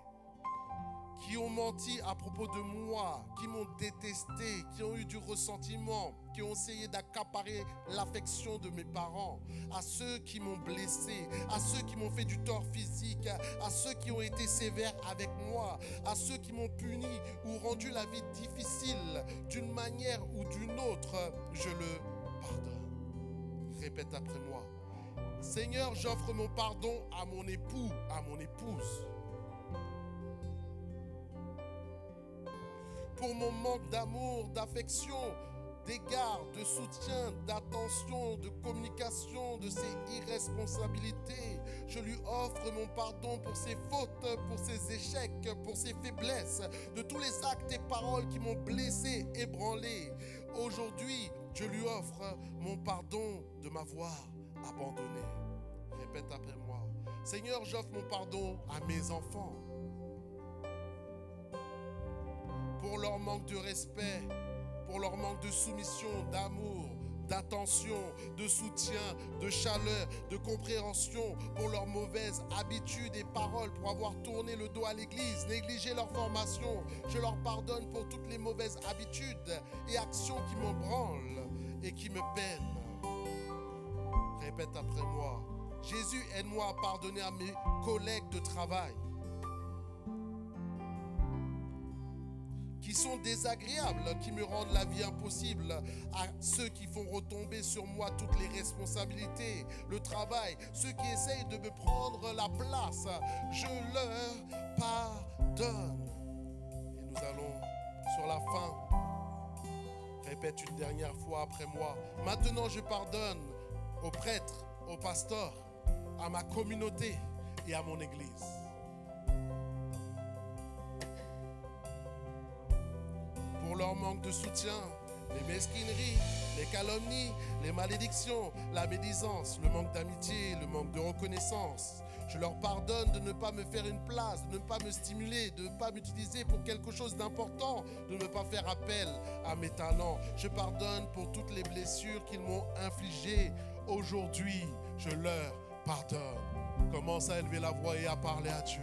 qui ont menti à propos de moi, qui m'ont détesté, qui ont eu du ressentiment, qui ont essayé d'accaparer l'affection de mes parents, à ceux qui m'ont blessé, à ceux qui m'ont fait du tort physique, à ceux qui ont été sévères avec moi, à ceux qui m'ont puni ou rendu la vie difficile d'une manière ou d'une autre, je le pardonne. Répète après moi. Seigneur, j'offre mon pardon à mon époux, à mon épouse. pour mon manque d'amour, d'affection, d'égard, de soutien, d'attention, de communication, de ses irresponsabilités. Je lui offre mon pardon pour ses fautes, pour ses échecs, pour ses faiblesses, de tous les actes et paroles qui m'ont blessé, ébranlé. Aujourd'hui, je lui offre mon pardon de m'avoir abandonné. Répète après moi. Seigneur, j'offre mon pardon à mes enfants pour leur manque de respect, pour leur manque de soumission, d'amour, d'attention, de soutien, de chaleur, de compréhension, pour leurs mauvaises habitudes et paroles, pour avoir tourné le dos à l'église, négligé leur formation. Je leur pardonne pour toutes les mauvaises habitudes et actions qui m'ébranlent et qui me peinent. Répète après moi. Jésus, aide-moi à pardonner à mes collègues de travail qui sont désagréables, qui me rendent la vie impossible, à ceux qui font retomber sur moi toutes les responsabilités, le travail, ceux qui essayent de me prendre la place. Je leur pardonne. Et nous allons sur la fin. Répète une dernière fois après moi. Maintenant, je pardonne aux prêtres, aux pasteurs, à ma communauté et à mon église. Pour leur manque de soutien, les mesquineries, les calomnies, les malédictions, la médisance, le manque d'amitié, le manque de reconnaissance. Je leur pardonne de ne pas me faire une place, de ne pas me stimuler, de ne pas m'utiliser pour quelque chose d'important, de ne pas faire appel à mes talents. Je pardonne pour toutes les blessures qu'ils m'ont infligées. Aujourd'hui, je leur pardonne. Commence à élever la voix et à parler à Dieu.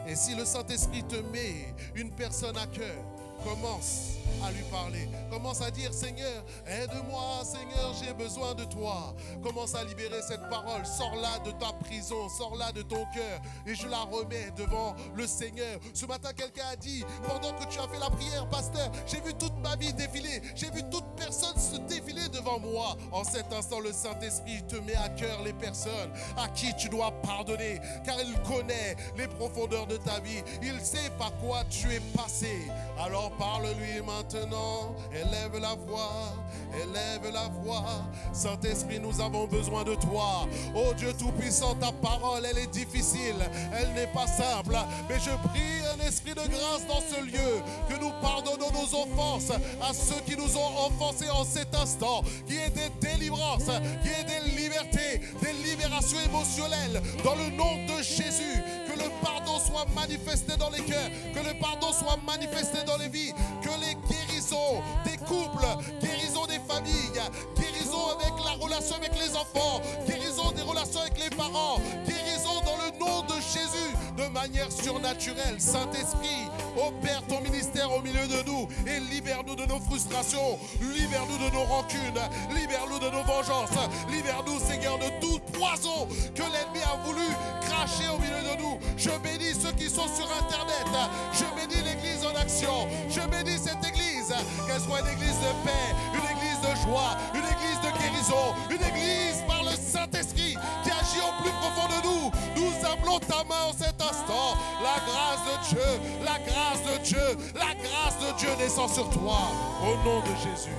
Et si le Saint-Esprit te met une personne à cœur, commence à lui parler. Commence à dire, Seigneur, aide-moi, Seigneur, j'ai besoin de toi. Commence à libérer cette parole. Sors-la de ta prison, sors-la de ton cœur. Et je la remets devant le Seigneur. Ce matin, quelqu'un a dit, pendant que tu as fait la prière, pasteur, j'ai vu toute ma vie défiler. J'ai vu toute personne se défiler devant moi. En cet instant, le Saint-Esprit te met à cœur les personnes à qui tu dois pardonner. Car il connaît les profondeurs de ta vie. Il sait par quoi tu es passé. Alors parle-lui maintenant, élève la voix, élève la voix. Saint-Esprit, nous avons besoin de toi. Oh Dieu Tout-Puissant, ta parole, elle est difficile, elle n'est pas simple. Mais je prie un esprit de grâce dans ce lieu, que nous pardonnons nos offenses à ceux qui nous ont offensés en cet instant. Qu'il y ait des délivrances, qu'il y ait des libertés, des libérations émotionnelles dans le nom de Jésus. Que le pardon soit manifesté dans les cœurs, que le pardon soit manifesté dans les vies, que les guérisons des couples, guérisons des familles, guérisons avec la relation avec les enfants, guérisons des relations avec les parents, guérisons dans le nom de Jésus de manière surnaturelle. Saint-Esprit, opère ton ministère au milieu de nous et libère-nous de nos frustrations, libère-nous de nos rancunes, libère-nous de nos vengeances, libère-nous, Seigneur, de tout poison que l'ennemi a voulu cracher au milieu de nous. Je bénis ceux qui sont sur Internet, je bénis l'Église en action, je bénis cette Église, qu'elle soit une Église de paix, une Église de joie, une Église de guérison, une Église par le Saint-Esprit qui agit au plus profond de nous. Nous appelons ta main en cet instant. La grâce de Dieu, la grâce de Dieu, la grâce de Dieu descend sur toi au nom de Jésus.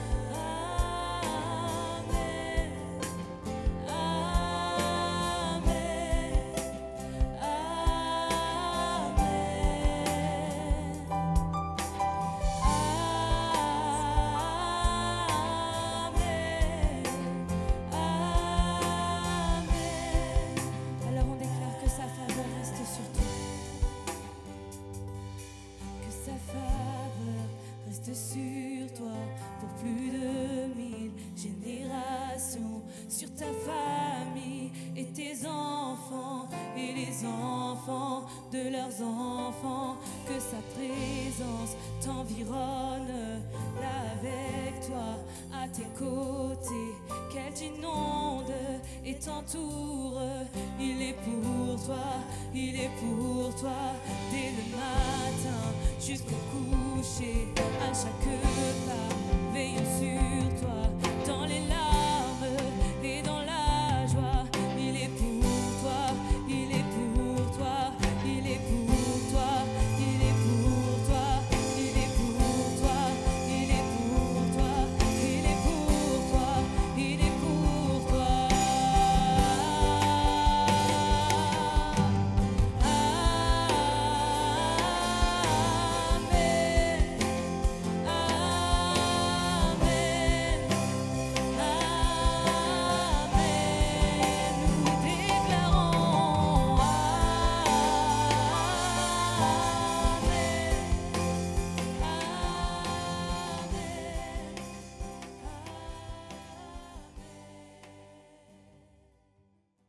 Il est pour toi, dès le matin jusqu'au coucher, à chaque pas, veille sur